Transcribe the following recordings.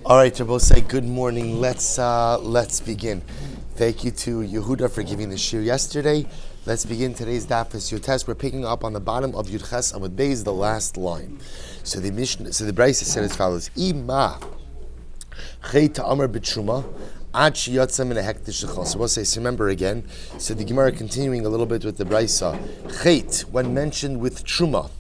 All right, Rabbi, say good morning. Let's begin. Thank you to Yehuda for giving the shir yesterday. Let's begin today's daf as Yotes. We're picking up on the bottom of Yud Ches Amud Beis, the last line. So the Brisa said as follows: Ima chay ta'amar b'truma ad sheyatza min ha'hektish l'chol. So we'll say, so remember again. So the Gemara continuing a little bit with the Brisa. Chet, when mentioned with truma,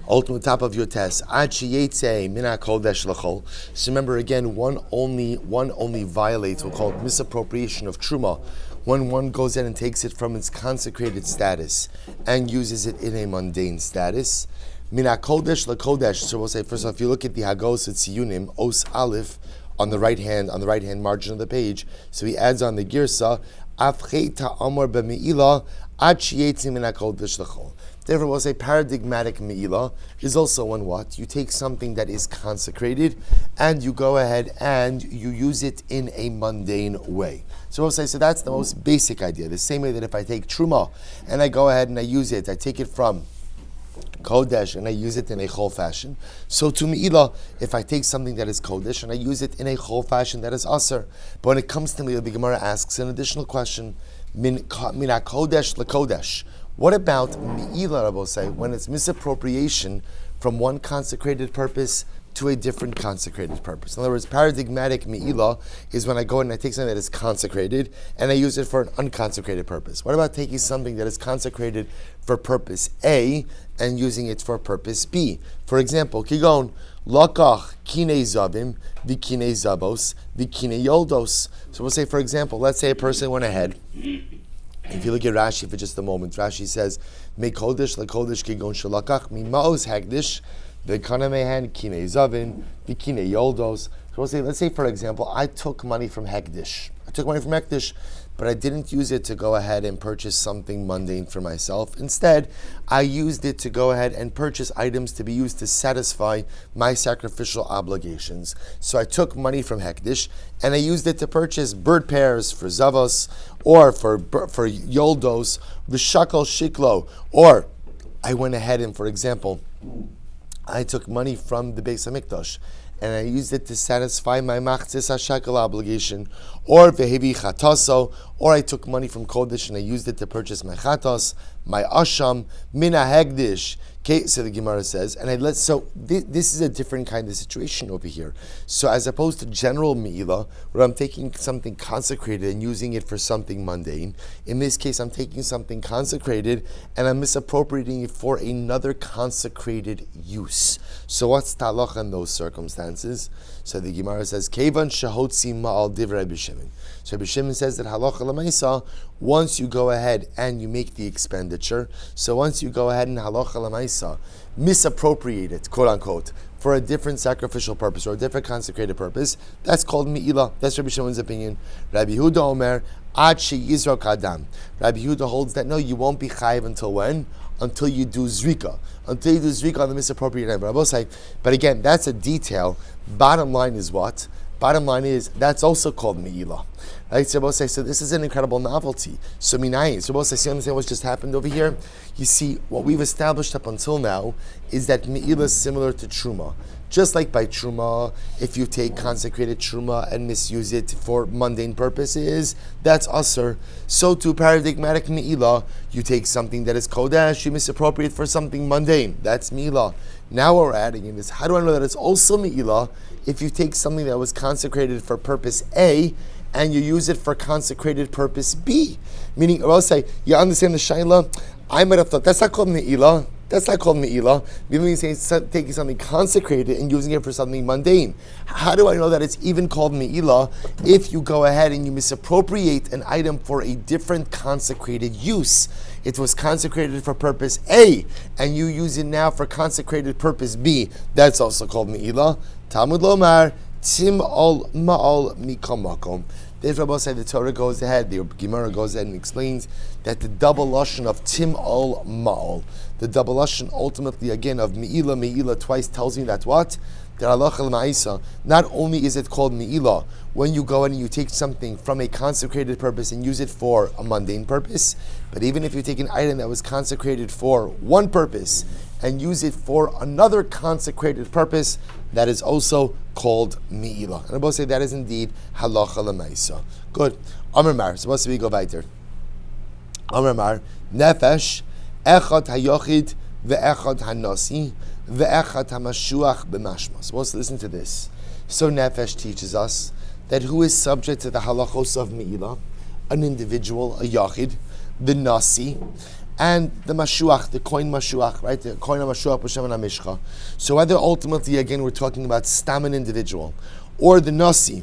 ultimate top of your test. Ad sheyetze min ha'kodesh l'chol. So remember again, one only violates. We'll call it misappropriation of truma. When one goes in and takes it from its consecrated status and uses it in a mundane status. Min ha'kodesh l'kodesh. So we'll say first off, if you look at the Hagos at Siyunim, Os Aleph on the right hand margin of the page. So he adds on the Girsa, Afchei ta'amor b'me'ilah ad sheyetze min ha'kodesh l'chol. Therefore, we'll say paradigmatic Meilah is also when what? You take something that is consecrated and you go ahead and you use it in a mundane way. So we'll say, so that's the most basic idea. The same way that if I take Truma and I go ahead and I use it, I take it from Kodesh and I use it in a chol fashion. So to Meilah, if I take something that is Kodesh and I use it in a chol fashion, that is Aser. But when it comes to Meilah, the Gemara asks an additional question, Min HaKodesh LeKodesh. What about Meilah, Rabbi say, when it's misappropriation from one consecrated purpose to a different consecrated purpose? In other words, paradigmatic Meilah is when I go and I take something that is consecrated and I use it for an unconsecrated purpose. What about taking something that is consecrated for purpose A and using it for purpose B? For example, Kigon, Lakach kine zavim, vikine zabos, vikine yoldos. So we'll say, for example, let's say a person went ahead. If you look at Rashi for just a moment, Rashi says, "Me kodesh lekodesh kigon shalakach mi maos hagdish v'kana mehan kine zavin v'kine yoldos." So let's say, for example, I took money from hagdish. But I didn't use it to go ahead and purchase something mundane for myself. Instead, I used it to go ahead and purchase items to be used to satisfy my sacrificial obligations. So I took money from Hekdish and I used it to purchase bird pairs for Zavos or for Yoldos, V'shakal Shiklo. Or I went ahead and, for example, I took money from the Beis HaMikdash and I used it to satisfy my machzis hashakal obligation, or vehevi chataso, or I took money from Kodesh and I used it to purchase my chatos, my asham, mina hegdish. Okay, so the Gemara says, this is a different kind of situation over here. So as opposed to general Meilah, where I'm taking something consecrated and using it for something mundane, in this case I'm taking something consecrated and I'm misappropriating it for another consecrated use. So what's talacha in those circumstances? So the Gemara says, Kevan shahotzi ma'al divrei Rabbi Shimon. So Rabbi Shimon says that halacha l'maisa, once you go ahead and you make the expenditure, so once you go ahead and halacha l'maisa, misappropriate it, quote unquote, for a different sacrificial purpose or a different consecrated purpose, that's called Meilah. That's Rabbi Shimon's opinion. Rabbi Yehuda Omer, ad sheyizrok adam. Rabbi Yehuda holds that no, you won't be chayiv until when? Until you do zrika. Until you do zrika on the misappropriated item. But again, that's a detail. Bottom line is what? Bottom line is, that's also called Meilah. Right? So this is an incredible novelty. So minayin. So you understand what's just happened over here? You see, what we've established up until now is that Meilah is similar to Truma. Just like by Truma, if you take consecrated Truma and misuse it for mundane purposes, that's Asr. So too, paradigmatic Meilah, you take something that is Kodesh, you misappropriate for something mundane. That's Meilah. Now what we're adding in is, how do I know that it's also Meilah if you take something that was consecrated for purpose A and you use it for consecrated purpose B? Meaning, I'll say, you understand the Shaila? I might have thought, that's not called Meilah. That's not called Meilah. Meaning taking something consecrated and using it for something mundane. How do I know that it's even called Meilah if you go ahead and you misappropriate an item for a different consecrated use? It was consecrated for purpose A, and you use it now for consecrated purpose B. That's also called Meilah. Talmud Lomar, Tim al Ma'al Mikam Makom. Therefore, Rabbi said the Torah goes ahead, the Gemara goes ahead and explains that the double lashon of Tim al Ma'al, the double lashon ultimately again of Meilah twice tells me that what? That halacha l'ma'isa, not only is it called Meilah when you go in and you take something from a consecrated purpose and use it for a mundane purpose, but even if you take an item that was consecrated for one purpose and use it for another consecrated purpose that is also called Meilah. And I both say that is indeed halacha l'maisa. Good. Amar Mar. Supposed to be go weiter. Amar Mar. Nefesh echad hayochid ve'echad hanasi ve'echad hamashuach b'mashma. Supposed to listen to this. So Nefesh teaches us that who is subject to the halachos of Meilah, an individual, a yachid, the nasi, and the mashuach, the kohen mashuach, right? The kohen mashuach b'shem hamishcha. So whether ultimately, again, we're talking about stam an individual, or the nasi,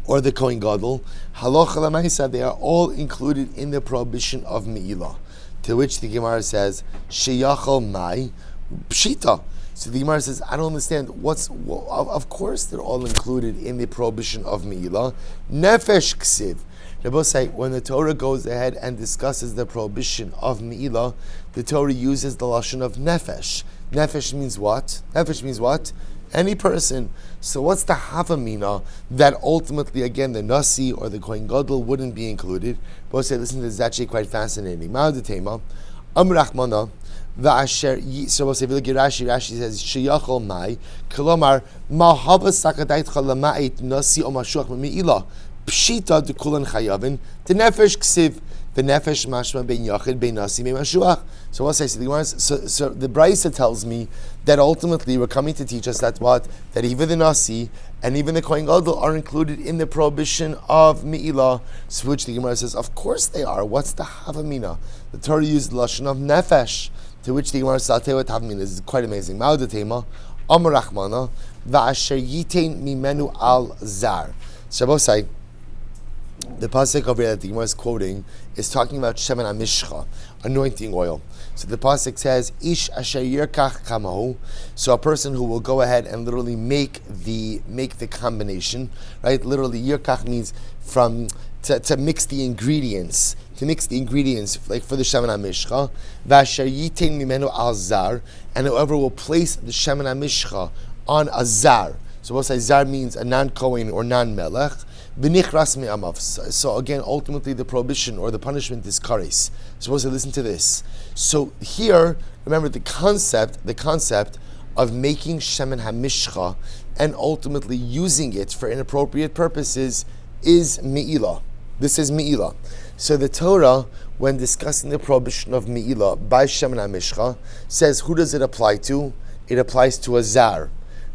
or the kohen gadol, halacha l'maisa, they are all included in the prohibition of Meilah. To which the Gemara says, sheyachal mai pshita. So the Gemara says, I don't understand. Of course they're all included in the prohibition of Meilah. Nefesh ksiv. Rabbi say, when the Torah goes ahead and discusses the prohibition of Meilah, the Torah uses the lashon of nefesh. Nefesh means what? Nefesh means what? Any person. So what's the havamina that ultimately, again, the nasi or the kohen gadol wouldn't be included? Rabbi say, listen, this is actually quite fascinating. Ma'adetema, amrachmana. So we'll say, Rashi says, Sheyachol mai, Kolomar, Mahava sakadait chalamait nasi o mashuach me'ilah, Pshita de kulan chayavin, the nefesh ksiv, the nefesh mashma ben yachid ben nasi ben mashuach. So we'll say, so the Brisa tells me that ultimately we're coming to teach us that what? That even the nasi and even the kohen gadol are included in the prohibition of Meilah, which the Gemara says, of course they are. What's the havamina? The Torah used the lashon of nefesh. To which the Gemara says, I'll tell you what havamina is. It's quite amazing. Ma'odatema, Amar Rachmana, va'asher yitain mimenu al zar. Shabbosai, the pasuk over here that the Gemara is quoting is talking about shemen hamishcha, anointing oil. So the pasuk says, Ish asher yirkach kamahu. So a person who will go ahead and literally make the combination, right? Literally, yirkach means to mix the ingredients. To mix the ingredients, like for the shemen hamishcha, v'asher yitain mimenu al zar, and whoever will place the shemen hamishcha on a zar. So we'll say zar means a non-kohen or non-melech. B'nichras me'amav. So again, ultimately the prohibition or the punishment is kares. So we'll say, listen to this. So here, remember the concept of making shemen hamishcha and ultimately using it for inappropriate purposes is Meilah. This is Meilah. So the Torah, when discussing the prohibition of Meilah by shemen hamishcha, says, who does it apply to? It applies to a zar.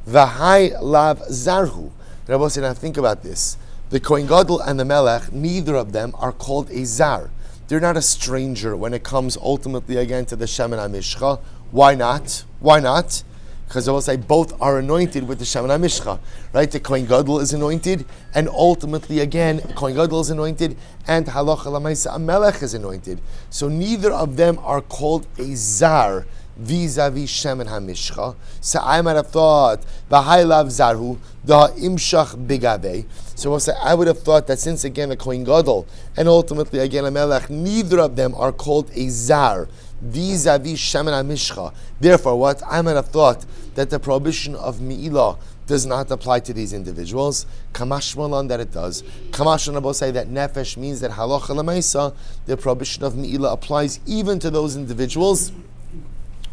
V'hai lav zarhu. Rabbi said, now think about this. The kohen gadol and the melech, neither of them are called a zar. They're not a stranger when it comes ultimately again to the shemen hamishcha. Why not? Why not? Because I will say both are anointed with the shemen hamishcha, right? The kohen gadol is anointed, and ultimately again, kohen gadol is anointed, and halacha l'maisa a melech is anointed. So neither of them are called a zar vis-a-vis shemen hamishcha. So I might have thought v'hai lav zarhu the imshach bigave. So we'll say, I would have thought that since again a kohen gadol and ultimately again a melech, neither of them are called a zar vis-a-vis shemen hamishcha. Therefore, what I might have thought that the prohibition of Meilah does not apply to these individuals. Kamash malan that it does. Kamash will say that nefesh means that halacha l'maisa, the prohibition of Meilah applies even to those individuals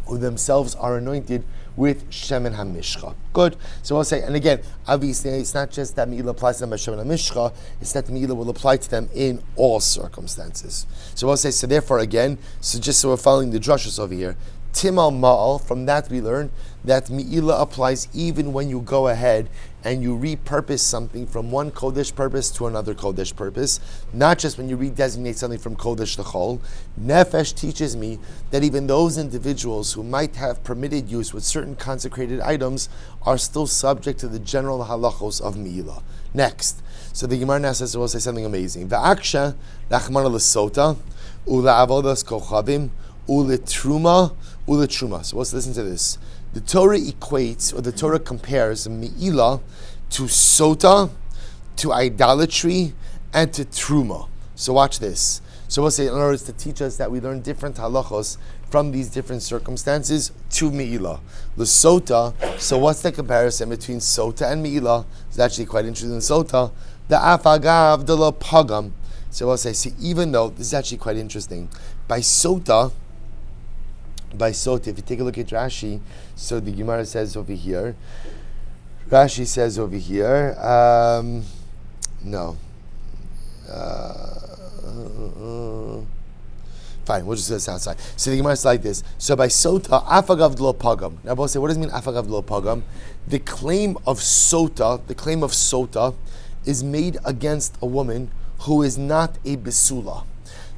who themselves are anointed with shemen hamishcha. Good. So I'll say, and again, obviously, it's not just that Meilah applies to them by shemen hamishcha; it's that Meilah will apply to them in all circumstances. So I'll say, so therefore, again, so just so we're following the drushes over here, Timal Ma'al, from that we learn that Meilah applies even when you go ahead and you repurpose something from one Kodesh purpose to another Kodesh purpose, not just when you redesignate something from Kodesh to Chol. Nefesh teaches me that even those individuals who might have permitted use with certain consecrated items are still subject to the general halachos of Meilah. Next, so the Gemara now says, so we'll say something amazing. Va'aksha rachmana l'sota ula'avodas kochavim uletruma. So let's listen to this. The Torah equates, or the Torah compares Meilah to sota, to idolatry, and to truma. So watch this. So we'll say, in other words, to teach us that we learn different halachos from these different circumstances to Meilah. The sota, so what's the comparison between sota and Meilah? It's actually quite interesting in sota. The afagav de la pagam. So we'll say, see, even though, this is actually quite interesting, by sota, by sota. If you take a look at Rashi, so the Gemara says over here. Rashi says over here. No. Fine, we'll just do this outside. So the Gemara is like this. So by sota, afagav lo pagam. Now, both say, what does it mean afagav lo pagam? The claim of sota, is made against a woman who is not a besula.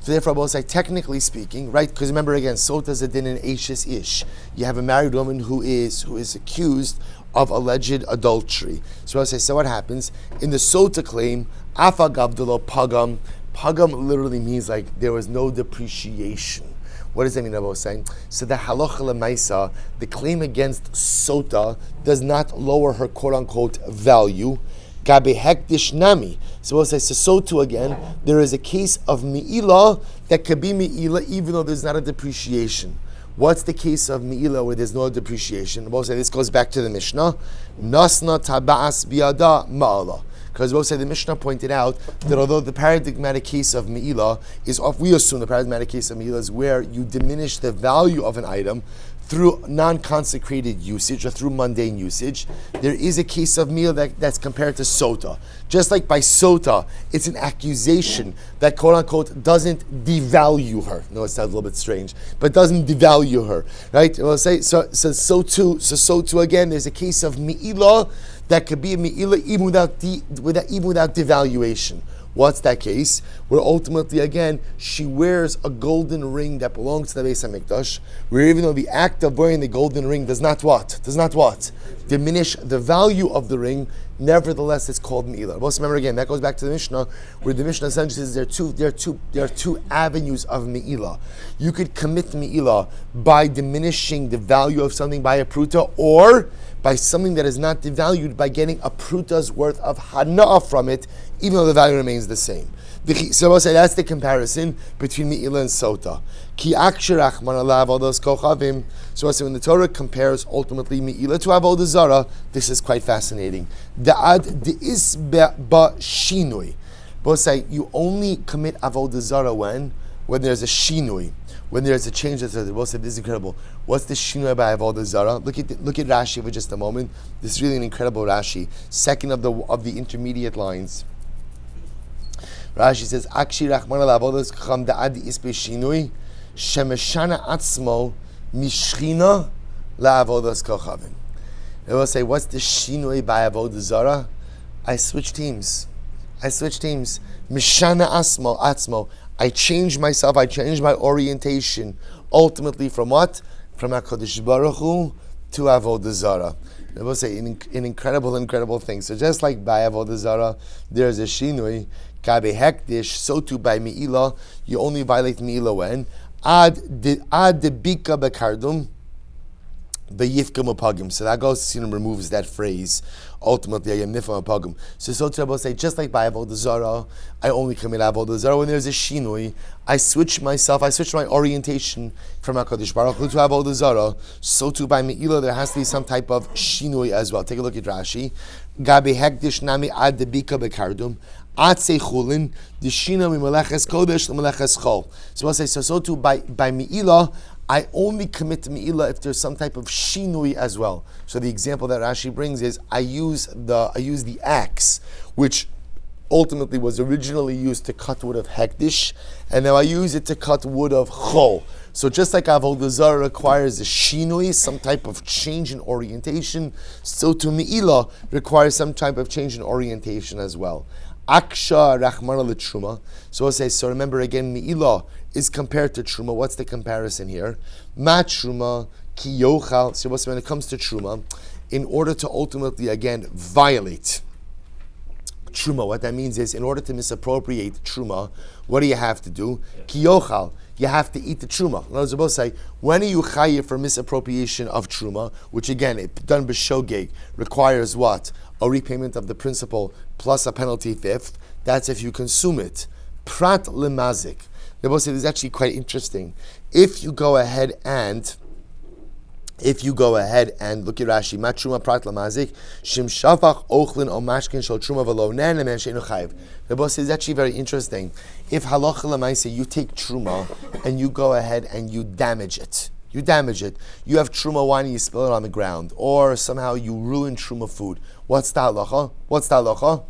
So therefore, both say, technically speaking, right? Because remember again, sota is a din in ashes ish. You have a married woman who is accused of alleged adultery. So I say, so what happens in the sota claim? Afagav lo pagam. Pagam literally means like there was no depreciation. What does that mean? I was saying. So the halacha lemaisa, the claim against sota does not lower her quote unquote value. Gabe hekdish nami. So we'll say so too again. There is a case of Meilah that could be Meilah even though there's not a depreciation. What's the case of Meilah where there's no depreciation? We'll say this goes back to the Mishnah. Nasna tabas biada ma'ala. Because we'll say the Mishnah pointed out that although the paradigmatic case of Meilah is off, we assume the paradigmatic case of Meilah is where you diminish the value of an item through non-consecrated usage or through mundane usage. There is a case of Meilah that's compared to sota. Just like by sota, it's an accusation that quote unquote doesn't devalue her. No, it sounds a little bit strange, but doesn't devalue her, right? We'll say so too again. There's a case of Meilah that could be a Meilah even without devaluation. What's that case? Where ultimately, again, she wears a golden ring that belongs to the Beis HaMikdash, where even though the act of wearing the golden ring does not diminish the value of the ring, nevertheless it's called Meilah. Also remember again, that goes back to the Mishnah, where the Mishnah essentially says there are two avenues of Meilah. You could commit Meilah by diminishing the value of something by a pruta, or by something that is not devalued by getting a pruta's worth of hana'ah from it, even though the value remains the same. So I'll say that's the comparison between Meilah and sota. Ki akshirach manalav avodas kochavim. So I say when the Torah compares ultimately Meilah to avodah zara, this is quite fascinating. Da'ad de'is ba shinui. Both say you only commit avodah zara when there's a shinui. When there's a change, we'll say this is incredible. What's the shinui by avodah zara? Look at Rashi for just a moment. This is really an incredible Rashi. Second of the intermediate lines. Rashi says, "Akshi rachman al avodas kacham da'ad isbe shinui shemeshana atzmo mishchina la'avodas kochavim." It will say, what's the shinui by avodah zara? I switch teams. Mishana atzmo. I change myself, I change my orientation. Ultimately from what? From HaKadosh Baruch Hu to Avodah Zarah. I will say an incredible thing. So just like by Avodah Zarah, there's a shinui, Kabe Hekdish, so too by Meilah, you only violate Meilah when? Ad de bika bekardum, beyifka mapagim. So that goes, removes that phrase. Ultimately, I am nifam apagim. So to say, just like by avodah zara, I only commit avodah zara when there's a shinui. I switch my orientation from HaKadosh Baruch Hu to avodah zara. So too by Meilah, there has to be some type of shinui as well. Take a look at Rashi. Gabe hekdish nami ad debika bekardum. Ad seichulin dishina mimeleches kodesh lemeleches chol. So I'll say, so too by Meilah, I only commit to Meilah if there's some type of shinui as well. So the example that Rashi brings is I use the axe, which ultimately was originally used to cut wood of hekdish, and now I use it to cut wood of chol. So just like avodah zara requires a shinui, some type of change in orientation, so to Meilah requires some type of change in orientation as well. Aksha rachmana l'truma. So I'll say, so remember again, Meilah is compared to truma. What's the comparison here? Ma truma ki yochal. So when it comes to truma, in order to ultimately again violate truma, what that means is in order to misappropriate truma, what do you have to do? Ki yochal. You have to eat the truma. In other words, both say, when are you chayiv for misappropriation of truma, which again, done b'shogeg, requires what? A repayment of the principal plus a penalty fifth. That's if you consume it. Prat lemazik. They both say this is actually quite interesting. If you go ahead and look at Rashi, matruma prat lemazik, shim shafach ochlin o mashkin shel truma v'lo nen and sheinu chayiv. They both say it's actually very interesting. If halacha lemaisa you take truma and you go ahead and you damage it, You damage it. You have truma wine and you spill it on the ground, or somehow you ruin truma food. What's the halacha? What's the halacha?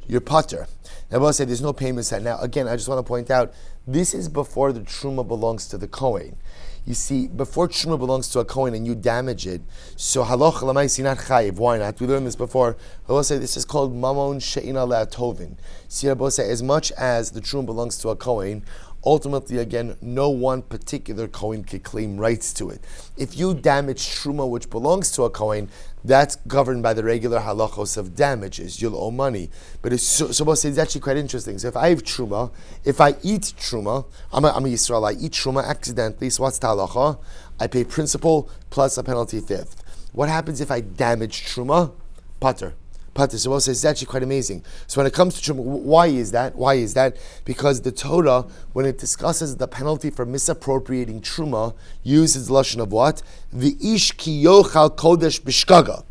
You're patur. Now, I will say there's no payment set. Now, again, I just want to point out, this is before the truma belongs to the kohen. You see, before truma belongs to a kohen and you damage it, so halacha l'maisi not chayiv. Why not? We learned this before. I will say this is called mamon she'ina le'atovin. See, I will say as much as the truma belongs to a kohen, ultimately, again, no one particular kohen can claim rights to it. If you damage truma which belongs to a kohen, that's governed by the regular halachos of damages. You'll owe money. But it's it's actually quite interesting. So if I have truma, if I eat truma, I'm a Yisrael, I eat truma accidentally, so what's the halacha? I pay principal plus a penalty fifth. What happens if I damage truma? Pater. So it's actually quite amazing. So when it comes to truma, why is that? Because the Torah, when it discusses the penalty for misappropriating truma, uses the lashon of what? V'ish ki yochal kodesh b'shkaga.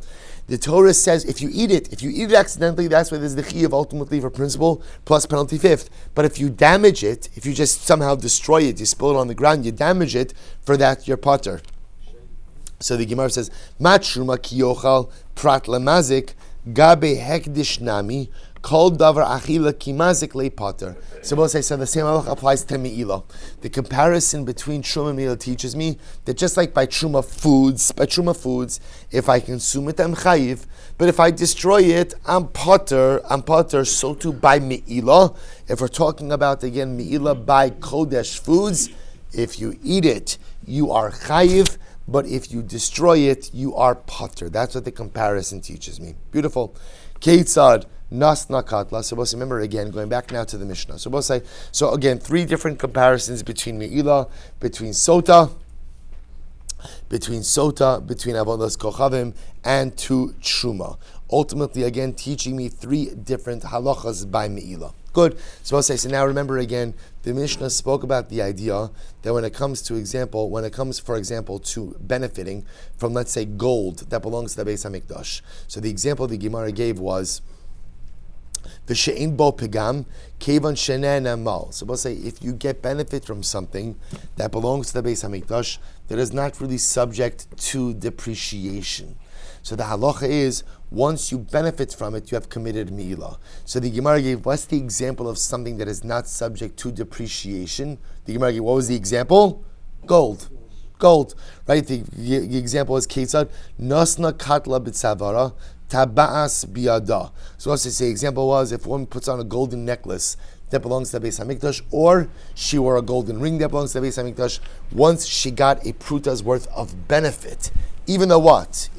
The Torah says if you eat it accidentally, that's why there's the chiyuv ultimately for principal plus penalty fifth. But if you damage it, if you just somehow destroy it, you spill it on the ground, you damage it, for that you're pater. So the Gemara says, Ma truma ki yochal prat lemazik Gabe hekdish nami kol davar achila kimazik le pater. So the same halach applies to Meilah. The comparison between truma and Meilah teaches me that just like by truma foods, if I consume it, I'm chayiv. But if I destroy it, I'm pater. So too by Meilah. If we're talking about again Meilah by kodesh foods, if you eat it, you are chayiv. But if you destroy it, you are pater. That's what the comparison teaches me. Beautiful. Keitzad nasna katla. So remember again, going back now to the Mishnah. So again, three different comparisons between Meilah, between Sota, between Avodas Kochavim, and to Truma. Ultimately, again, teaching me three different halachas by Meilah. Good. So now remember again, the Mishnah spoke about the idea that when it comes, for example, to benefiting from, let's say, gold that belongs to the Beis HaMikdash. So the example the Gemara gave was the she'ein bo pigam kevan sheneh mal. So if you get benefit from something that belongs to the Beis HaMikdash that is not really subject to depreciation. So the halacha is, once you benefit from it, you have committed Meilah. So the Gemara gave, what's the example of something that is not subject to depreciation? The Gemara gave, what was the example? Gold, right? The example is Ketzad, Nasna Katla B'tzavara, Taba'as Biyada. So what's the example was, if one puts on a golden necklace that belongs to the Beis HaMikdash, or she wore a golden ring that belongs to the Beis HaMikdash, once she got a pruta's worth of benefit, even though what?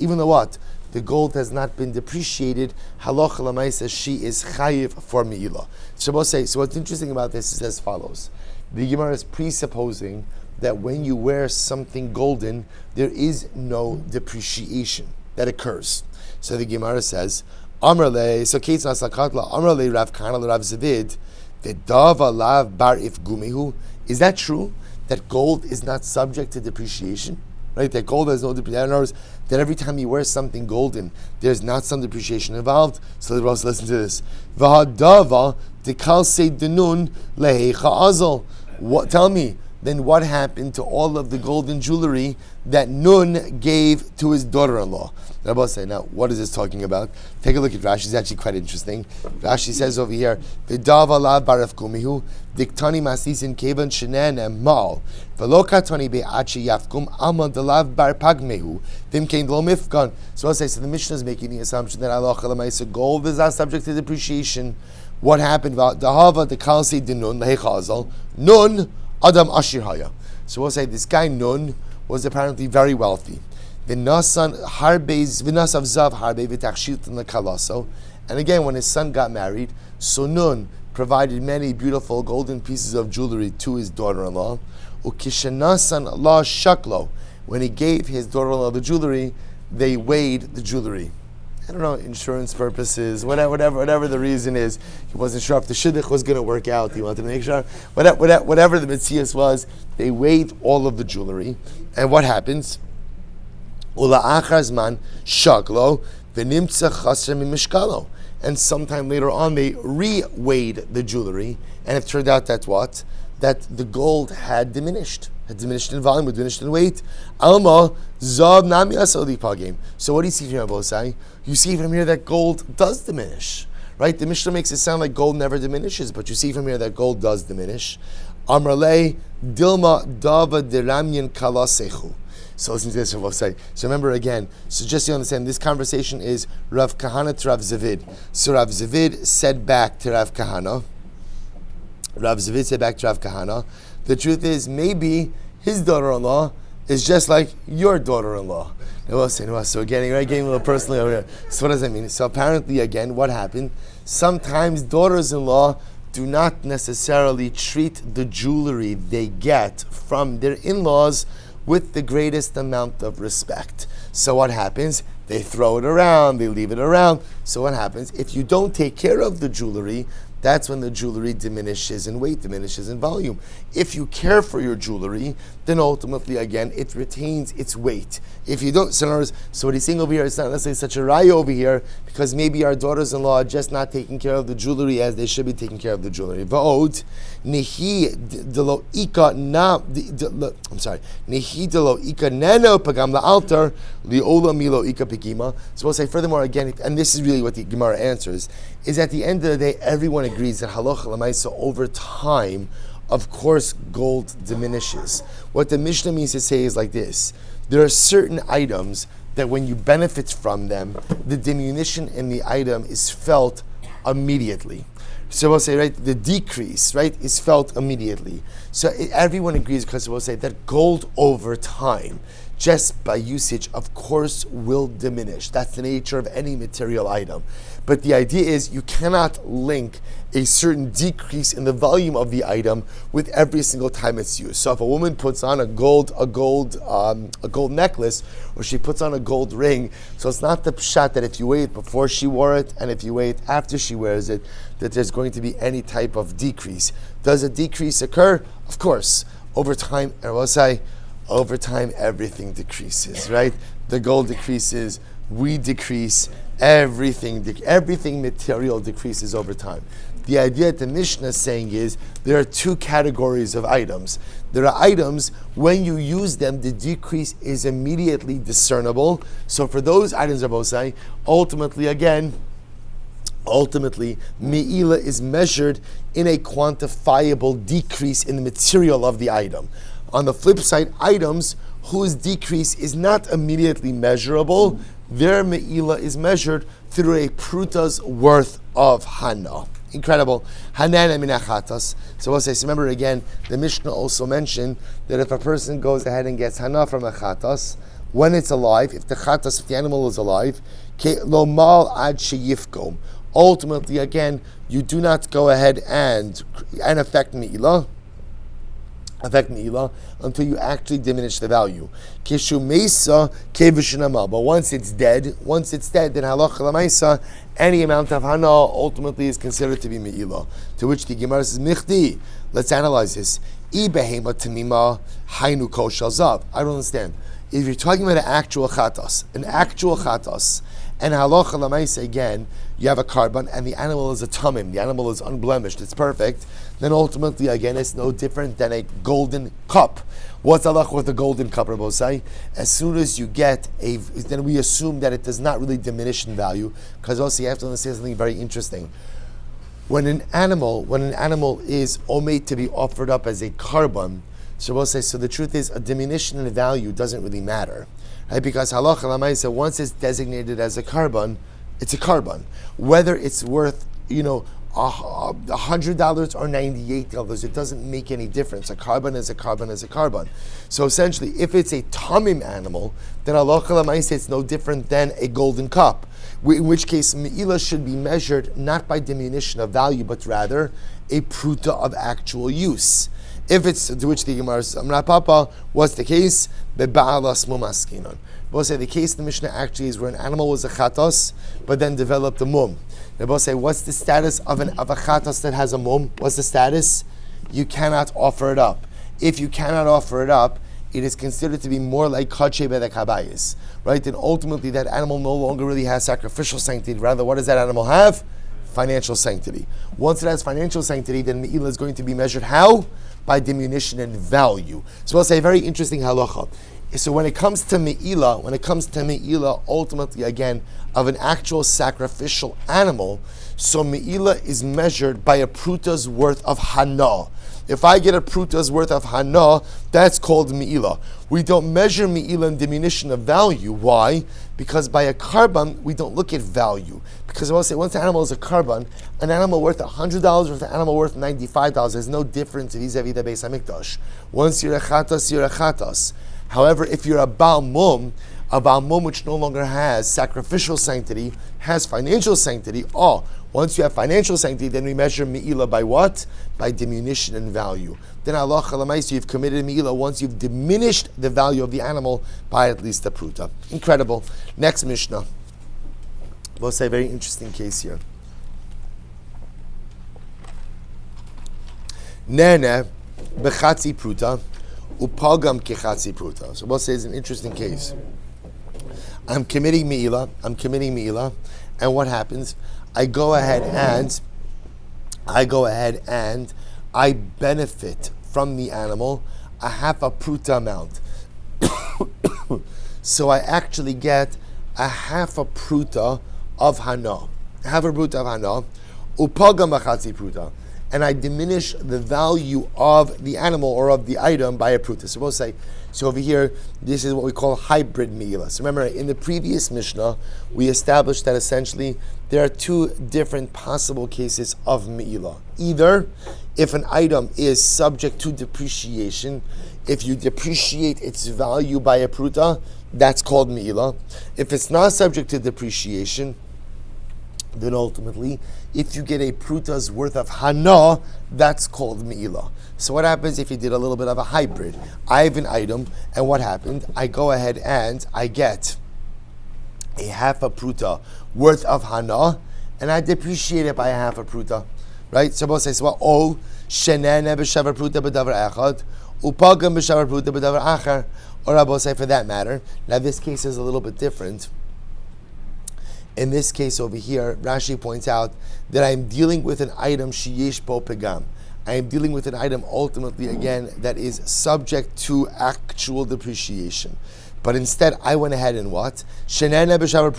The gold has not been depreciated, halacha l'maisa, she is chayiv for Meilah. So what's interesting about this is as follows. The Gemara is presupposing that when you wear something golden, there is no depreciation that occurs. So the Gemara says, Amrle, so Keitz Nasakatla, Amrle Rav Kana Rav Zavid, Vedava Lav Bar If Gumihu. Is that true? That gold is not subject to depreciation? Right? That gold has no depreciation. In other words, that every time you wear something golden, there's not some depreciation involved. So let's listen to this. V'hadava dekal se denun lehecha azal. Tell me, then what happened to all of the golden jewelry that Nun gave to his daughter-in-law? Rabbi say, now, what is this talking about? Take a look at Rashi. It's actually quite interesting. Rashi says over here, V'dav alav baraf kumihu, diktani masisin kevan shenen emal, v'lo katani be'achi yafkum, alma dalav bar pagmehu, v'imkein lo mifkan. So the Mishnah is making the assumption that Allah Chalamaisa gold is not subject to depreciation. What happened? Dahava dekal se denun lehechazal, Nun Adam Ashir Haya. So we'll say this guy Nun was apparently very wealthy. V'nasav zav harbe v'tachshit l'kalaso. And again, when his son got married, so Nun provided many beautiful golden pieces of jewelry to his daughter-in-law. Ukishanasan la shaklo. When he gave his daughter-in-law the jewelry, they weighed the jewelry. I don't know, insurance purposes, whatever the reason is. He wasn't sure if the shidduch was going to work out. He wanted to make sure. Whatever the mitzias was, they weighed all of the jewelry. And what happens? Ula achazman shaklo v'nimtza chasr mimishkalo. And sometime later on, they re-weighed the jewelry, and it turned out that what? That the gold had diminished. diminished in volume, diminished in weight. Alma zav nami asodi pagim. So what do you see from here, Bosai? You see from here that gold does diminish, right? The Mishnah makes it sound like gold never diminishes, but you see from here that gold does diminish. Amrale dilma dava diramyan kalasechu. So listen to this, Bosai. So remember again. So just so you understand, this conversation is Rav Kahana to Rav Zavid. So Rav Zavid said back to Rav Kahana. Rav Zavid said back to Rav Kahana, the truth is maybe his daughter-in-law is just like your daughter-in-law. So getting a little personally over here. So what does that mean? So apparently again, what happened? Sometimes daughters-in-law do not necessarily treat the jewelry they get from their in-laws with the greatest amount of respect. So what happens? They throw it around, they leave it around. So what happens? If you don't take care of the jewelry, that's when the jewelry diminishes in weight, diminishes in volume. If you care for your jewelry, then ultimately, again, it retains its weight. If you don't, so what he's saying over here, it's not necessarily such a raya over here, because maybe our daughters-in-law are just not taking care of the jewelry as they should be taking care of the jewelry. Va'od, nehi delo ika na, I'm sorry, nehi delo ika nano pagam la'altar, li'ola milo ika pigima. So we'll say furthermore, again, and this is really what the Gemara answers, is at the end of the day, everyone agrees that halacha l'maisa over time, of course, gold diminishes. What the Mishnah means to say is like this: there are certain items that when you benefit from them, the diminution in the item is felt immediately. So we'll say, right, the decrease, right, is felt immediately. So everyone agrees, because we'll say that gold over time, just by usage, of course, will diminish. That's the nature of any material item. But the idea is you cannot link a certain decrease in the volume of the item with every single time it's used. So if a woman puts on a gold necklace, or she puts on a gold ring, so it's not the pshat that if you weigh it before she wore it and if you weigh it after she wears it, that there's going to be any type of decrease. Does a decrease occur? Of course. Over time, everything decreases, right? The gold decreases, we decrease, everything material decreases over time. The idea that the Mishnah is saying is there are two categories of items. There are items, when you use them, the decrease is immediately discernible. So for those items, Rabosai, ultimately, Meilah is measured in a quantifiable decrease in the material of the item. On the flip side, items whose decrease is not immediately measurable, their Meilah is measured through a pruta's worth of hana. Incredible. Hanan minachatas. So we'll say, so remember again, the Mishnah also mentioned that if a person goes ahead and gets hana from a chatas, when it's alive, if the animal is alive, lo mal ad sheyifkom. Ultimately, again, you do not go ahead and affect Meilah until you actually diminish the value. But once it's dead, then halacha l'maisa, any amount of hana ultimately is considered to be Meilah. To which the Gemara says, Michdi, let's analyze this. I don't understand. If you're talking about an actual chatas, and halacha l'maisa again, you have a carbon, and the animal is a tamim, the animal is unblemished, it's perfect, then ultimately, again, it's no different than a golden cup. What's halacha with a golden cup, Rabbi Osai? As soon as you get then we assume that it does not really diminish in value, because also you have to understand something very interesting. When an animal is omed to be offered up as a carbon, so we'll say, so the truth is, a diminution in value doesn't really matter, right? Because halacha l'maisa, once it's designated as a carbon, it's a carbon. Whether it's worth, $100 or $98, it doesn't make any difference. A carbon is a carbon is a carbon. So essentially, if it's a tamim animal, then halacha l'maisa, it's no different than a golden cup. In which case, Meilah should be measured not by diminution of value, but rather a pruta of actual use. If it's, to which the Gemara says, Amra Papa, what's the case? Be'ba'alas mumaskinon. We'll say the case in the Mishnah actually is where an animal was a chatos, but then developed a mum. We'll say, what's the status of a chatos that has a mum? What's the status? You cannot offer it up. If you cannot offer it up, it is considered to be more like kache bedek habayis, right? And ultimately that animal no longer really has sacrificial sanctity. Rather, what does that animal have? Financial sanctity. Once it has financial sanctity, then Meilah is going to be measured how? by diminution in value. So we'll say a very interesting halacha. So when it comes to Meilah, ultimately again, of an actual sacrificial animal, so Meilah is measured by a pruta's worth of hana. If I get a pruta's worth of hana, that's called Meilah. We don't measure Meilah in diminution of value. Why? Because by a carbon, we don't look at value. Because I will say, once an animal is a carbon, an animal worth $100 with an animal worth $95, there's no difference vis-a-vis the Beis HaMikdash. Once you're a chatas, you're a chatas. However, if you're a Baal Mum which no longer has sacrificial sanctity, has financial sanctity, once you have financial sanctity, then we measure Meilah by what? By diminution in value. Then Allah Chalamayis, you've committed Meilah once you've diminished the value of the animal by at least a pruta. Incredible. Next Mishnah. We'll say a very interesting case here. Nene bechatzi pruta upagam kechatzi pruta. So we'll say it's an interesting case. I'm committing Meilah, and what happens? I go ahead and I benefit from the animal a half a pruta amount. So I actually get a half a pruta of hana, upagam bechatzi pruta, and I diminish the value of the animal or of the item by a pruta. So we'll say, so over here, this is what we call hybrid Meilah. So remember, in the previous Mishnah, we established that essentially there are two different possible cases of Meilah. Either if an item is subject to depreciation, if you depreciate its value by a pruta, that's called Meilah. If it's not subject to depreciation, then ultimately, if you get a pruta's worth of hana, that's called Meilah. So what happens if you did a little bit of a hybrid? I have an item, and what happened? I go ahead and I get a half a pruta worth of hana, and I depreciate it by a half a pruta. Right? So both say, shenene b'shavar pruta b'davar echad, upagam b'shavar pruta b'davar achar, or I both say for that matter. Now this case is a little bit different. In this case over here, Rashi points out that I am dealing with an item sheyesh bo pegam. I am dealing with an item ultimately, again, that is subject to actual depreciation. But instead, I went ahead and what? I got hana v'shavar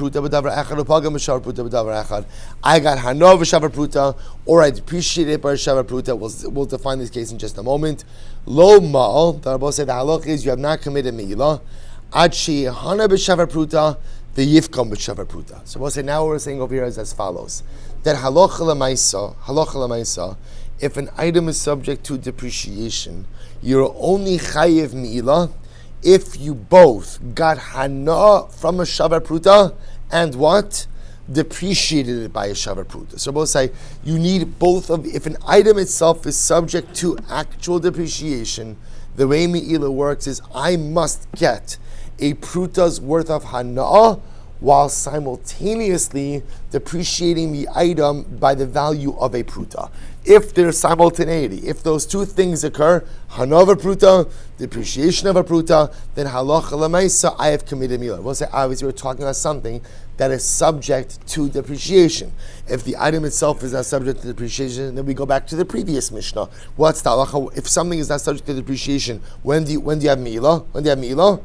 pruta, or I depreciate it by shavar pruta. We'll define this case in just a moment. Lo ma'al, the Rabbi said the halach is you have not committed Meilah. Ad hana b'shavar pruta, the yifkom b'shavar pruta. So we'll say now what we're saying over here is as follows: that halacha l'maisa, if an item is subject to depreciation, you're only chayiv Meilah if you both got hana from a shavar pruta and what? Depreciated it by a shavar pruta. So both say you need both of. If an item itself is subject to actual depreciation, the way Meilah works is I must get a pruta's worth of hana while simultaneously depreciating the item by the value of a pruta. If there's simultaneity, if those two things occur, hana of a pruta, depreciation of a pruta, then halacha l'maisa, I have committed Meilah. We'll say, obviously, we're talking about something that is subject to depreciation. If the item itself is not subject to depreciation, then we go back to the previous Mishnah. What's the halacha? If something is not subject to depreciation, when do you have Meilah?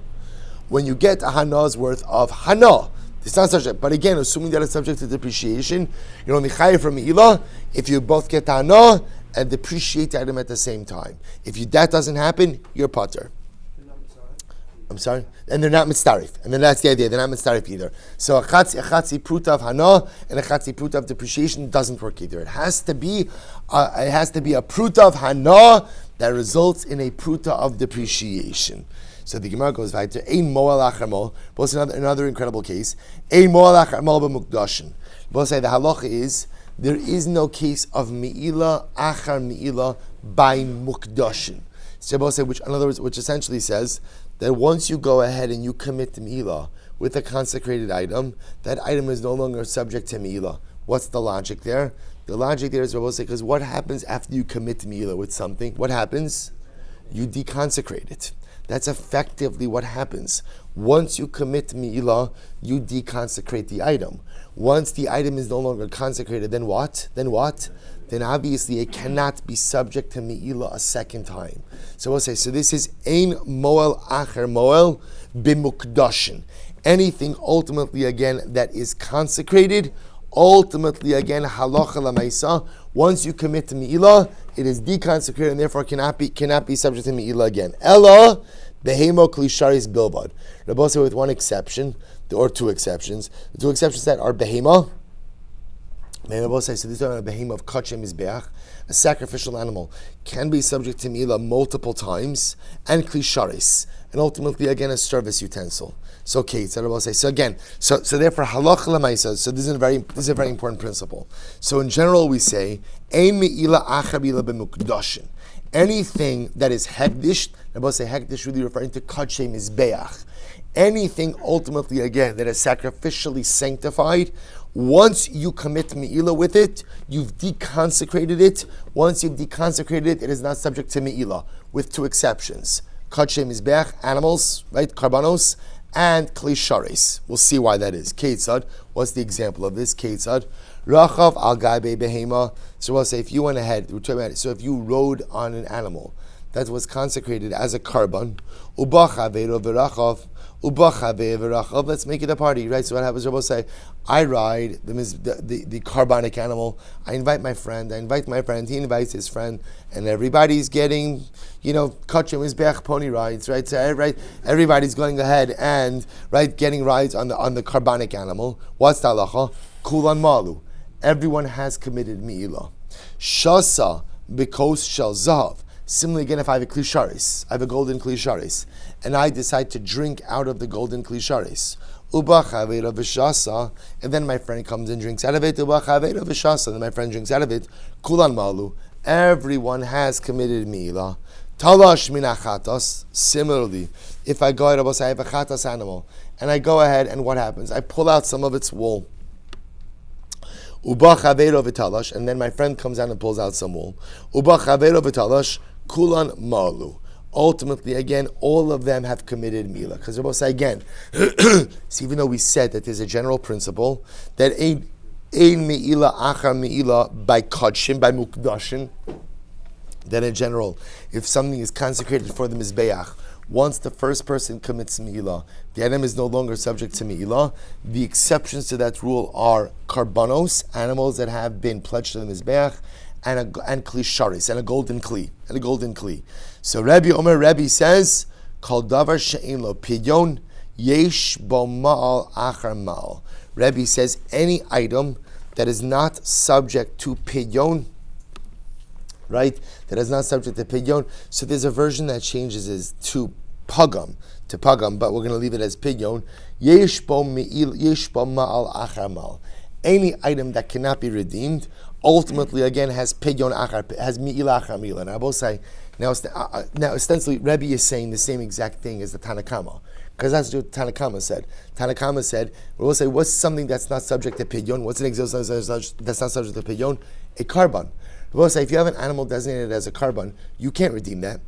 When you get a hana's worth of hana. It's not subject, but again, assuming that it's subject to depreciation, you're only chayav from Meilah if you both get hana and depreciate the item at the same time. If that doesn't happen, you're pater. I'm sorry? And they're not mitzarif. And then that's the idea, they're not mitzarif either. So a chatzi pruta of hana and a chatzi pruta of depreciation doesn't work either. It has to be a pruta of hana that results in a pruta of depreciation. So the Gemara goes right to ein moel achar moel. Both another incredible case. Ein moel achar moel b'mukdashin. Both say the halacha is there is no case of Meilah achar Meilah by mukdashin. So both say, which in other words, which essentially says that once you go ahead and you commit Meilah with a consecrated item, that item is no longer subject to Meilah. What's the logic there? The logic there is both say because what happens after you commit Meilah with something? What happens? You deconsecrate it. That's effectively what happens. Once you commit Meilah, you deconsecrate the item. Once the item is no longer consecrated, then what? Then obviously it cannot be subject to Meilah a second time. So we'll say, so this is Ein Moel Acher Moel B'Mukdashin. Anything ultimately again that is consecrated, ultimately again halacha l'maisa. Once you commit to Meilah, it is deconsecrated and therefore cannot be subject to Meilah again. Ella behemo klisharis bilbad. Rabbi said with one exception, or two exceptions. The two exceptions that are behema. Rabbi said, so this is a behema of kachem mizbeach, a sacrificial animal, can be subject to Meilah multiple times, and klisharis, and ultimately again a service utensil. So okay, so Rabbi say, so again, so therefore halacha l'maisa. So this is a very important principle. So in general we say ein Meilah acher Meilah b'mukdashin. Anything that is hekdish, Rabbi say hekdish really referring to kachem mizbeach. Anything ultimately again that is sacrificially sanctified, once you commit Meilah with it, you've deconsecrated it. Once you've deconsecrated it, it is not subject to Meilah, with two exceptions. Kachem mizbeach, animals, right, karbanos, and klisharis. We'll see why that is. Ketzad, what's the example of this? Ketzad, rachav al gaibe behema. So we'll say if you went ahead, we're talking about it. So if you rode on an animal that was consecrated as a karban, ubachavero v'rachav, let's make it a party, right? So what happens? Rabbi say, I ride the carbonic animal. I invite my friend. He invites his friend, and everybody's getting, kachem mizbeach pony rides, right? So everybody's going ahead and getting rides on the carbonic animal. What's the halacha? Kulan malu. Everyone has committed Meilah. Shasa b'kos shel zahav. Similarly, again, if I have a klisharis, I have a golden klisharis, and I decide to drink out of the golden klisharis, uba chavera v'shasa, and then my friend comes and drinks out of it, uba chavera v'shasa, and then my friend drinks out of it, kulan malu, everyone has committed Meilah. Talash min achatas. Similarly, if I go ahead, I have a chatas animal, and I go ahead, and what happens? I pull out some of its wool. Uba chavero v'talash, and then my friend comes out and pulls out some wool. Uba chavero v'talash, kulan malu. Ultimately, again, all of them have committed Meilah. Because Rabbi say again, so even though we said that there's a general principle that ein Meilah achar Meilah by kachim, by mukdashin, that in general, if something is consecrated for the mizbeach, once the first person commits Meilah, the item is no longer subject to Meilah. The exceptions to that rule are karbanos, animals that have been pledged to the mizbeach, and klisharis, and a golden kli. So Rabbi says, Kol davar she'ein lo pidyon, yesh bo ma'al achar ma'al. Rabbi says, any item that is not subject to pidyon, right? That is not subject to pidyon. So there's a version that changes is to pagam, but we're going to leave it as pidyon. Yesh bo ma'al achar ma'al. Any item that cannot be redeemed, ultimately again has pidyon achar, has Meilah achar Meilah. And I will say, now ostensibly Rebbe is saying the same exact thing as the Tanakama, because that's what Tanakama said. Tanakama said, we'll say, what's something that's not subject to pidyon? What's an example that's not subject to pidyon? A karban. We'll say, if you have an animal designated as a karban, you can't redeem that.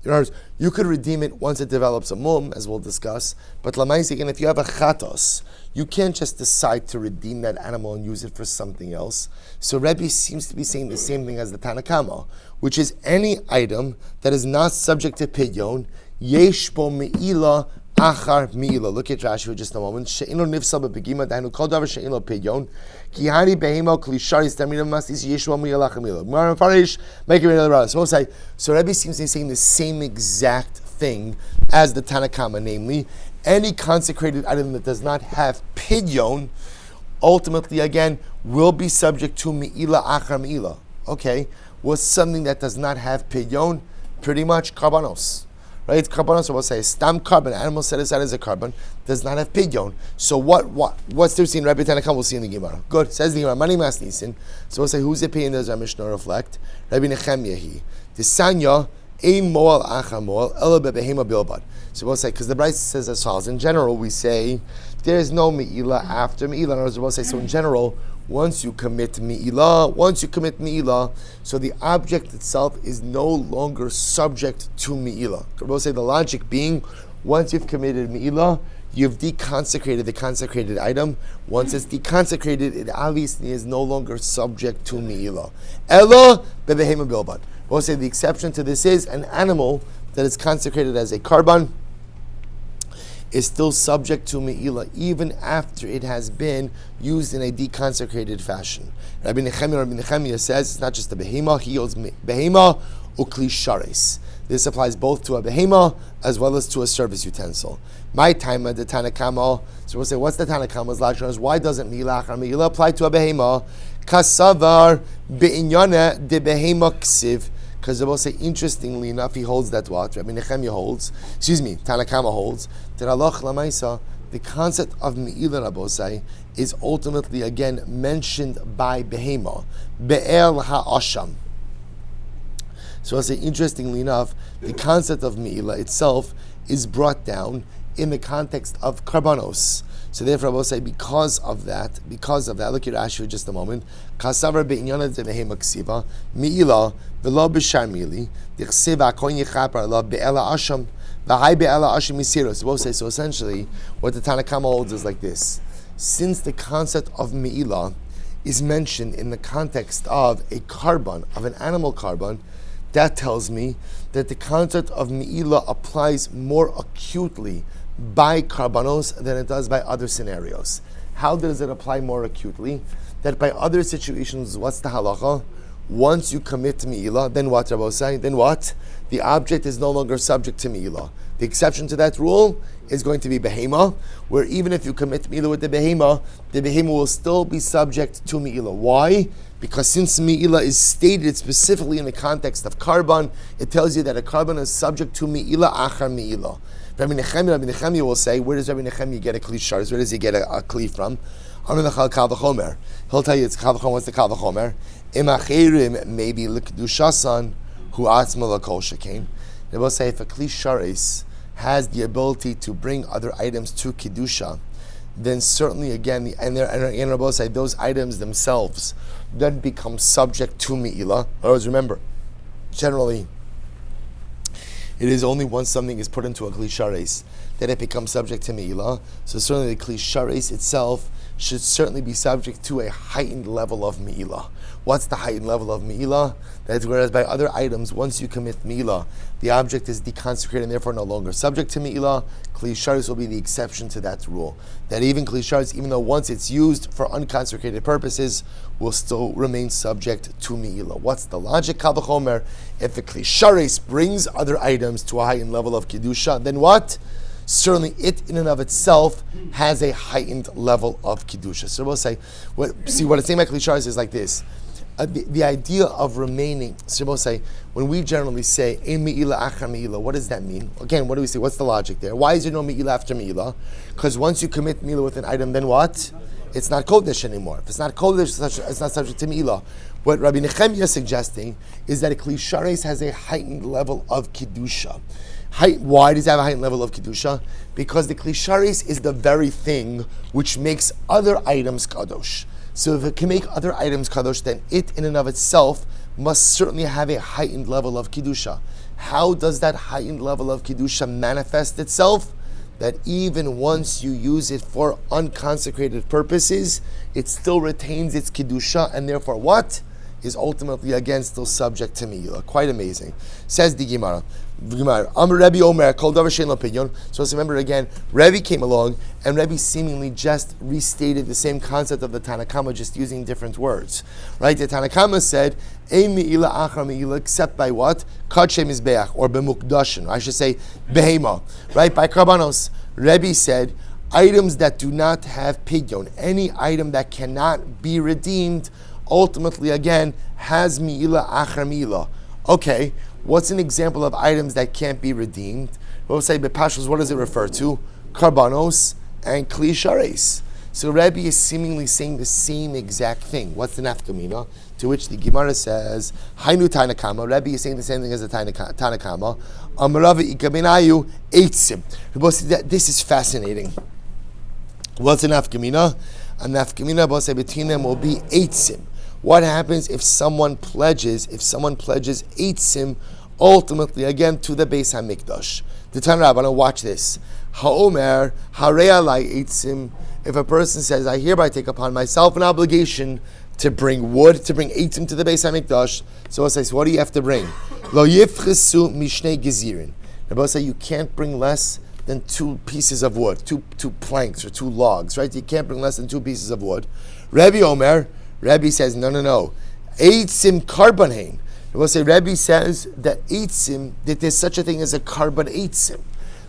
In other words, you could redeem it once it develops a mum, as we'll discuss. But lamaisi, again, if you have a chatos, you can't just decide to redeem that animal and use it for something else. So Rebbe seems to be saying the same thing as the Tanakama, which is any item that is not subject to pidyon, yesh bo Meilah achar Meilah. Look at Rashi for just a moment. She'ino nifsal b'begima dahinu kol davar she'ino pidyon ki hani behemo klisharis tamina mastis yesh bo Meilah achar Meilah. Gemara Farish make it another. So Rebbe seems to be saying the same exact thing as the Tanakama, namely, any consecrated item that does not have pidyon, ultimately again will be subject to Meilah achar Meilah. Okay, what's something that does not have pidyon? Pretty much karbanos. Right, karbanos, we'll say stam carbon, animal set aside as a carbon, does not have pidyon. So what's there seen? Rabbi Tanakam, we'll see in the Gemara. Good, says the Gemara, mani mas nisin. So we'll say, whose opinion does our Mishnah reflect? Rabbi Nechemyahi. The Sanya, ein moal acha moal, ela bebehema bilbad. So we'll say, because the Bryce says as follows. In general, we say, there is no Meilah after Meilah. In other words, we'll say, so in general, once you commit Meilah, so the object itself is no longer subject to Meilah. We'll say the logic being, Once you've committed Meilah, you've deconsecrated the consecrated item. Once it's deconsecrated, it obviously is no longer subject to Meilah. Ella bebehema bilbad. We'll say the exception to this is an animal that is consecrated as a karban is still subject to Meilah even after it has been used in a deconsecrated fashion. Rabbi Nechemiah says it's not just a behema, he holds behema ukli shares. This applies both to a behema as well as to a service utensil. My time at the Tanakama, so we'll say, what's the Tanakama's lashon? Why doesn't Meilah apply to a behema? Kasavar beinyane de behema ksiv. Because they will say, interestingly enough, he holds that what? Rabbi Nechemiah holds, Tanakama holds, that Allah Lamaisa, the concept of Meilah Rabosai is ultimately again mentioned by Behema, Be'el Ha'asham. So I'll say, interestingly enough, the concept of Meilah itself is brought down in the context of Karbanos. So therefore, I will say, because of that, look at Rashi for just a moment. Kasavar be'inyana de behema ksiva Meilah v'lo b'shar mili dichsiva koin yichapar la be'ela asham v'hai be'ela asham yisiros. So we'll say, so essentially, what the Tanakama holds is like this: since the concept of Meilah is mentioned in the context of a karban, of an animal karban, that tells me that the concept of Meilah applies more acutely by karbanos than it does by other scenarios. How does it apply more acutely? That by other situations, what's the halacha? Once you commit Meilah, then what, Rabbosai? Then what? The object is no longer subject to Meilah. The exception to that rule is going to be behema, where even if you commit Meilah with the behema will still be subject to Meilah. Why? Because since Meilah is stated specifically in the context of karban, it tells you that a karban is subject to Meilah achar Meilah. Rabbi Nechemiah will say, where does Rabbi Nechemiah get a kli shars? Where does he get a kli from? He'll tell you it's kal v'chomer. What's the kal v'chomer? Imachirim maybe l'kedushasan hu atzma l'kol shekain. They will say if a kli sharis has the ability to bring other items to kedusha, then certainly again, and Rabbi say those items themselves then become subject to Meilah. Otherwise, remember, generally, it is only once something is put into a kli shares that it becomes subject to Meilah. So certainly the kli shares itself should certainly be subject to a heightened level of Meilah. What's the heightened level of Meilah? That's whereas by other items, once you commit Meilah, the object is deconsecrated and therefore no longer subject to Meilah. Kli shares will be the exception to that rule. That even kli shares, even though once it's used for unconsecrated purposes, will still remain subject to Meilah. What's the logic? Kal v'chomer, if a kli shares brings other items to a heightened level of kedusha, then what? Certainly it in and of itself has a heightened level of kedusha. So we'll say, what it's saying by kli shares is like this. The idea of remaining, so we'll say, when we generally say, Ein Meilah achar Meilah, what does that mean? Again, what do we say? What's the logic there? Why is there no Meilah after Meilah? Because once you commit Meilah with an item, then what? It's not kodesh anymore. If it's not kodesh, it's not subject to Meilah. What Rabbi Nechemiah is suggesting is that a kli shares has a heightened level of kedusha. Why does it have a heightened level of kedusha? Because the kli shares is the very thing which makes other items kadosh. So if it can make other items kadosh, then it in and of itself must certainly have a heightened level of kedusha. How does that heightened level of kedusha manifest itself? That even once you use it for unconsecrated purposes, it still retains its kedusha, and therefore what? Is ultimately again still subject to Meilah. Quite amazing. Says the Gemara. Rebbe Omer, called over Shein L'Pinyon. So let's remember again, Rebbe came along, and Rebbe seemingly just restated the same concept of the Tanakama, just using different words. Right? The Tanakama said, Ein Meilah achar Meilah, except by what? Kadshe Mizbeach, or B'mukdashin. I should say, Behema. Right? By Karbanos. Rebbe said, items that do not have pidyon, any item that cannot be redeemed, ultimately again has Meilah achar Meilah. Okay, what's an example of items that can't be redeemed? We'll say bepashos, what does it refer to? Karbanos and kli shares. So Rebbe is seemingly saying the same exact thing. What's the nafkamina? To which the Gemara says, Hainu Tanakama. Rebbe is saying the same thing as the Tanakama. Amaravi ikabenayu eitzim. This is fascinating. What's the nafkamina? A nafkamina b'osei betinem will be eitzim. What happens if someone pledges eitzim ultimately again to the Beis HaMikdash? The Tan Rabbanan, watch this. Ha'omer, harei alai eitzim. If a person says, I hereby take upon myself an obligation to bring wood, to bring eitzim to the Beis HaMikdash, so it says, what do you have to bring? Lo yifchesu mishnei gezirin. Rabbi say you can't bring less than 2 pieces of wood, two planks or 2 logs, right? You can't bring less than 2 pieces of wood. Rabbi says, no. Eitzim karban. Rabbi says that eitzim, that there's such a thing as a karban eitzim,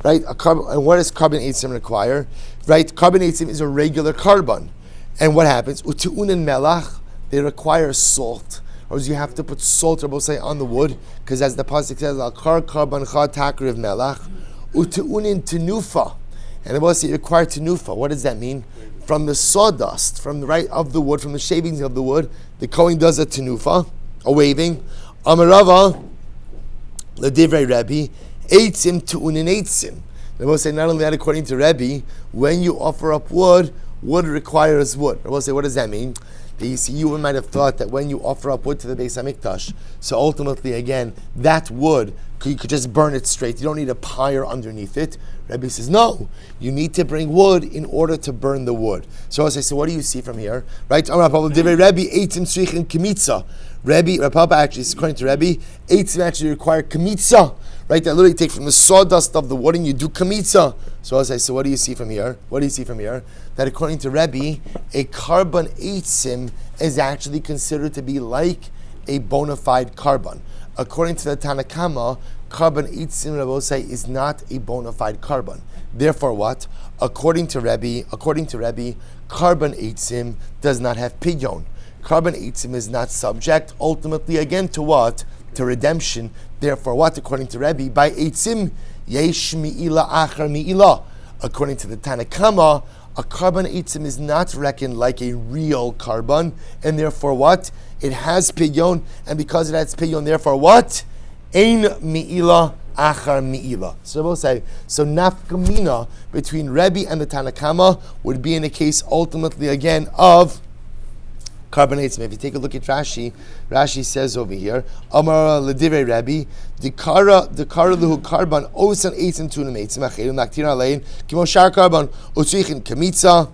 right? And what does karban eitzim require? Right? Karban eitzim is a regular karban. And what happens? Utu'un and melach, they require salt. Or you have to put salt, Rabbi say, on the wood, because as the pasuk says, al-kar karban cha takriv melach, utu'un in tenufa. And Rabbi say, you require tenufa. What does that mean? From the sawdust, from the of the wood, from the shavings of the wood, the Kohen does a tenufa, a waving. Amarava, l'divrei Rebbe, eitzim tu'unin eitzim. Rabbi say, not only that, according to Rebbe, when you offer up wood requires wood. Rabbi say, what does that mean? You might have thought that when you offer up wood to the Beis HaMikdash, so ultimately, again, that wood, you could just burn it straight. You don't need a pyre underneath it. Rabbi says, no, you need to bring wood in order to burn the wood. So I say, so what do you see from here? Right? Rabbi, actually, according to Rabbi, eitzim actually require kamitza. Right? That literally take from the sawdust of the wood and you do kamitza. So I say, so what do you see from here? That according to Rebbe, a karban eitzim is actually considered to be like a bona fide karban. According to the Tanakama, karban eitzim, Rebbe say, is not a bona fide karban. Therefore, what? According to Rebbe, karban eitzim does not have pidyon. Karban eitzim is not subject, ultimately, again, to what? To redemption. Therefore, what? According to Rebbe, by eitzim, yesh mi'ilah achar mi'ilah. According to the Tanakama, a karban eitzim is not reckoned like a real karban, and therefore what? It has pidyon, and because it has pidyon, therefore what? Ein mi'ilah achar mi'ilah. So we'll say, so nafkamina between Rebbe and the Tanakama would be in a case ultimately again of karban eitzim. If you take a look at Rashi says over here, Amar l'divrei Rabbi, Dekara luhu karban osan eitzim tunim eitzim acherim naktir alein kimo shar karban utzrichin kamitza.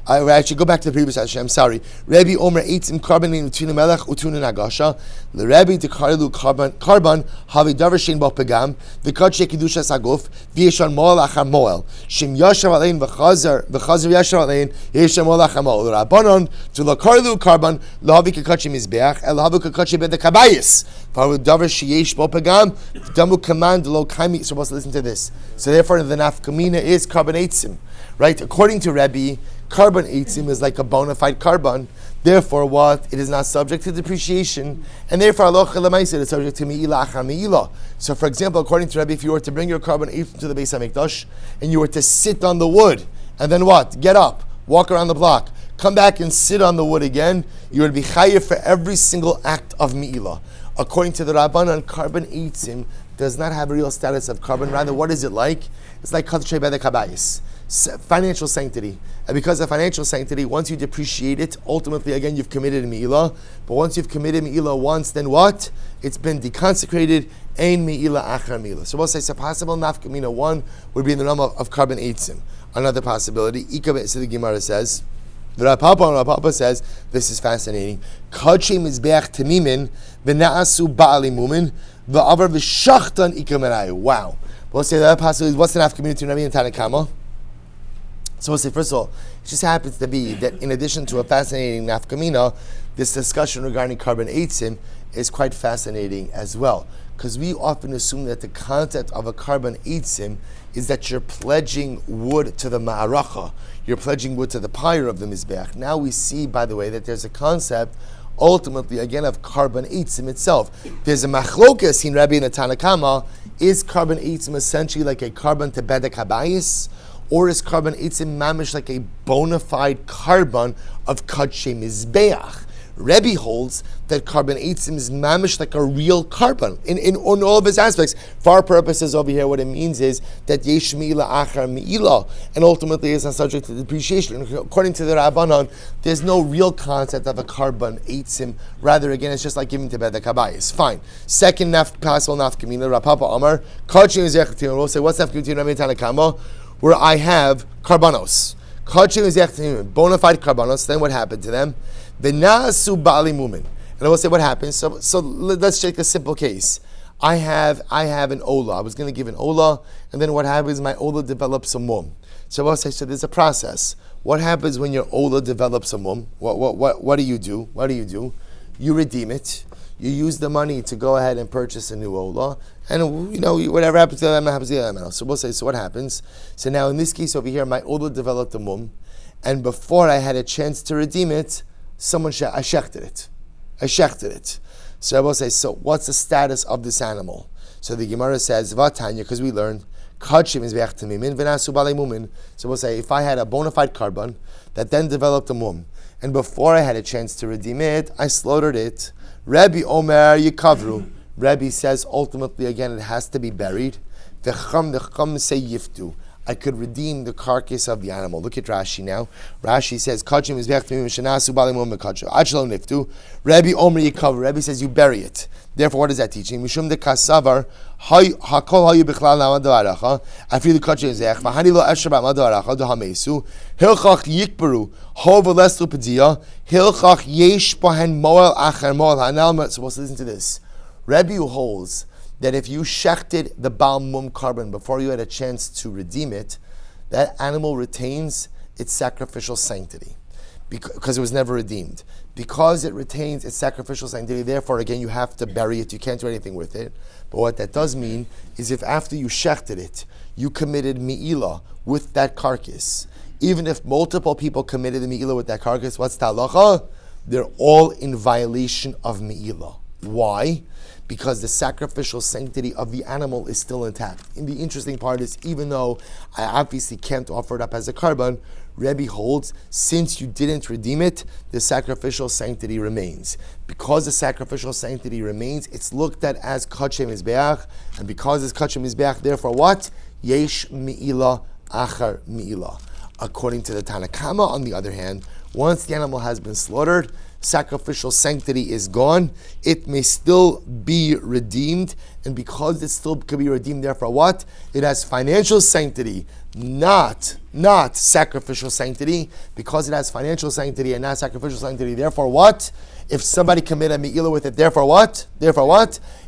I actually go back to the previous Hashem. I'm sorry. Rabbi Omer eitzim karban in tunim melech utunin agasha. The Rabbi dekara luhu karban havi davar shein bo pegam v'kad shekidusha saguf v'yeshan moel achar moel shem yashav alein v'chazer yashav alein yeshan moel achar moel. Rabbanon to lakar luhu karban lahavi kakachi mizbeach el lahavi kakachi bed kabayis v'havi davar sheyesh bo pegam v'damu command lo kaimi. So supposed to listen to this. So therefore, the nafkamina is karban eitzim. Right? According to Rebbe, karban eitzim is like a bona fide karban. Therefore, what? It is not subject to depreciation, and therefore, aloha lemaisa, it is subject to mi'ilah achar mi'ilah. So, for example, according to Rebbe, if you were to bring your karban eitzim to the Beis HaMikdash, and you were to sit on the wood, and then what? Get up, walk around the block, come back and sit on the wood again, you would be chayiv for every single act of mi'ilah. According to the Rabbanan, karban eitzim does not have a real status of karban. Rather, what is it like? It's like kadshei bedek habayis. Financial sanctity. And because of financial sanctity, once you depreciate it, ultimately, again, you've committed a mi'ilah. But once you've committed mi'ilah once, then what? It's been deconsecrated. Ein mi'ilah achar mi'ilah. So we'll say, so possible nafkamina one would be in the realm of karban eitzim. Another possibility, so the Gemara says, the Rav Papa says, this is fascinating. Kadshei mizbeach tamimin v'na'asu ba'ali mumin v'avar v'shachtan ikamerai. Wow. We'll say the other possibility is, what's the nafkamina between Rabbi and Tanakama? So we'll say, first of all, it just happens to be that in addition to a fascinating nafkamina, this discussion regarding karban eitzim is quite fascinating as well. Because we often assume that the concept of a karban eitzim is that you're pledging wood to the ma'aracha, you're pledging wood to the pyre of the mizbeach. Now we see, by the way, that there's a concept, ultimately, again, of karban eitzim itself. There's a machlokas in Rabbi and the Tanakama. Is karban eitzim essentially like a karban to bedek habayis? Or is karban eitzim mamish like a bona fide karban of kadshei mizbeach? Rebbe holds that carbon eitzim is mamish like a real carbon in all of its aspects. For our purposes over here, what it means is that yesh me'ilah achar me'ilah, and ultimately is not subject to depreciation. According to the Rabbanon, there's no real concept of a carbon eitzim. Rather, again, it's just like giving to Bedek Habayis. Fine. Second possible nafkamina, Rapapa Amar, Kachim Zechtim. We'll say, what's nafkamina Rabbi Tanakama? Where I have karbanos. Kachim Zechtim, bona fide karbanos. Then what happened to them? V'nasu ba'ali mumin. And I will say what happens. So let's take a simple case. I have an ola. I was going to give an ola, and then what happens? My ola develops a mum. So I will say, so there's a process. What happens when your ola develops a mum? What do you do? What do you do? You redeem it. You use the money to go ahead and purchase a new ola, and whatever happens to them happens to them. So we'll say, so what happens? So now in this case over here, my ola developed a mum, and before I had a chance to redeem it, I shechted it. So I will say, so what's the status of this animal? So the Gemara says, Vatanya, because we learned, Kachim is ve'achtamimin v'nasu balei mumin. So we'll say, if I had a bona fide carbon that then developed a mum, and before I had a chance to redeem it, I slaughtered it. Rabbi Omer Yikavru. Rabbi says, ultimately, again, it has to be buried. The Chacham say Yiftu. I could redeem the carcass of the animal. Look at Rashi now. Rashi says, Kachim is ve'achtamimin shenasu balei mumin kachim. Achlo niftu. Rabbi Omer Yikavru. Rabbi says, you bury it. Therefore, what is that teaching? Mishum de kasavar hakol hayu bichlal namadaracha. Afilu kachim zech. V'hani lo esher ba'madaracha dohamesu. Hilchach yikberu hova lesu pedia. Hilchach yesh bahen moel acher moel hanal. So let's listen to this. Rebbe holds that if you shechted the Baal Mum carbon before you had a chance to redeem it, that animal retains its sacrificial sanctity because it was never redeemed. Because it retains its sacrificial sanctity, therefore, again, you have to bury it. You can't do anything with it. But what that does mean is if after you shechted it, you committed Meilah with that carcass, even if multiple people committed the Meilah with that carcass, what's the halacha? They're all in violation of Meilah. Why? Because the sacrificial sanctity of the animal is still intact. And the interesting part is, even though I obviously can't offer it up as a carbon, Rebbe holds, since you didn't redeem it, the sacrificial sanctity remains. Because the sacrificial sanctity remains, it's looked at as kachem mizbeach, and because it's kachem mizbeach, therefore what? Yesh me'ilah achar me'ilah. According to the Tanakama, on the other hand, once the animal has been slaughtered, sacrificial sanctity is gone. It may still be redeemed, and because it still can be redeemed, therefore what? It has financial sanctity, not sacrificial sanctity. Because it has financial sanctity and not sacrificial sanctity, therefore what? If somebody committed a Meilah with it, therefore what?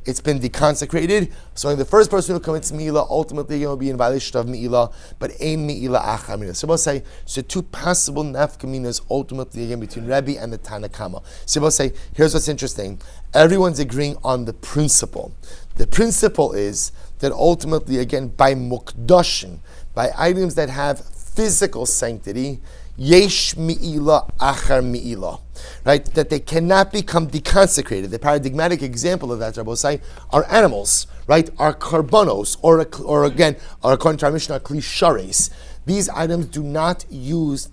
It's been deconsecrated. So the first person who commits Meilah, ultimately will be in violation of Meilah, but ein Meilah achar Meilah. So we'll say, so two possible nafkaminas ultimately again between Rebbe and the Tanakama. So we'll say, here's what's interesting. Everyone's agreeing on the principle. The principle is that ultimately, again, by mukdashin, by items that have physical sanctity, yesh me'ilah achar me'ilah, right? That they cannot become deconsecrated. The paradigmatic example of that, Rabbi say, are animals, right? Are karbanos, or again, are according to our Mishnah, klishares. These items do not lose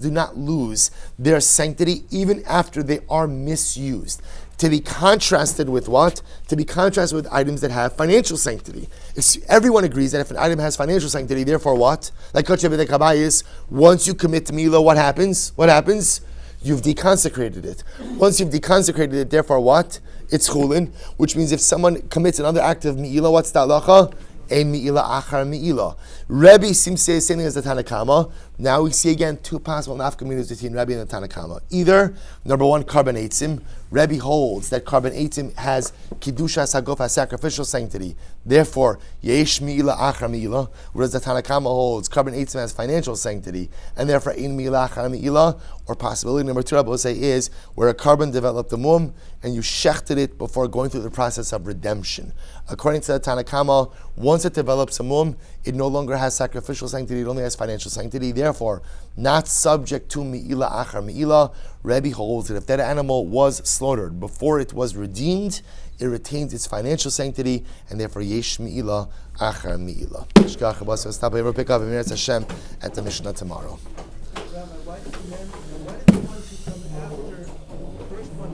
their sanctity even after they are misused. To be contrasted with what? To be contrasted with items that have financial sanctity. Everyone agrees that if an item has financial sanctity, therefore what? Like Kacheh B'dei Kabayis, once you commit to Meilah, what happens? You've deconsecrated it. Once you've deconsecrated it, therefore what? It's chulin, which means if someone commits another act of Meilah, what's the halacha? Ein Meilah achar Meilah. Rebbe seems to say the same thing as the Tanakama. Now we see again two possible nafkaminas between Rebbe and the Tanakama. Either, number one, carbon eitzim. Rebbe holds that carbon eitzim has kiddusha sagofa, sacrificial sanctity. Therefore, yesh Meilah achar Meilah. Whereas the Tanakama holds carbon eitzim has financial sanctity, and therefore ein Meilah achar Meilah. Or possibility number two, Rebbe will say, is where a carbon developed a mum and you shechted it before going through the process of redemption. According to the Tanakama, once it develops a mum, it no longer has sacrificial sanctity, it only has financial sanctity. Therefore, not subject to Meilah achar Meilah. Rebbe holds that if that animal was slaughtered before it was redeemed, it retains its financial sanctity, and therefore yesh Meilah achar Meilah. Stop over, pick up Emirat Hashem at the Mishnah tomorrow. Why did the ones who come after the first one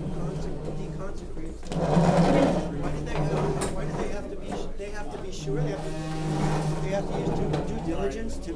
Why do they have to be? They have to be sure. They have to use due diligence to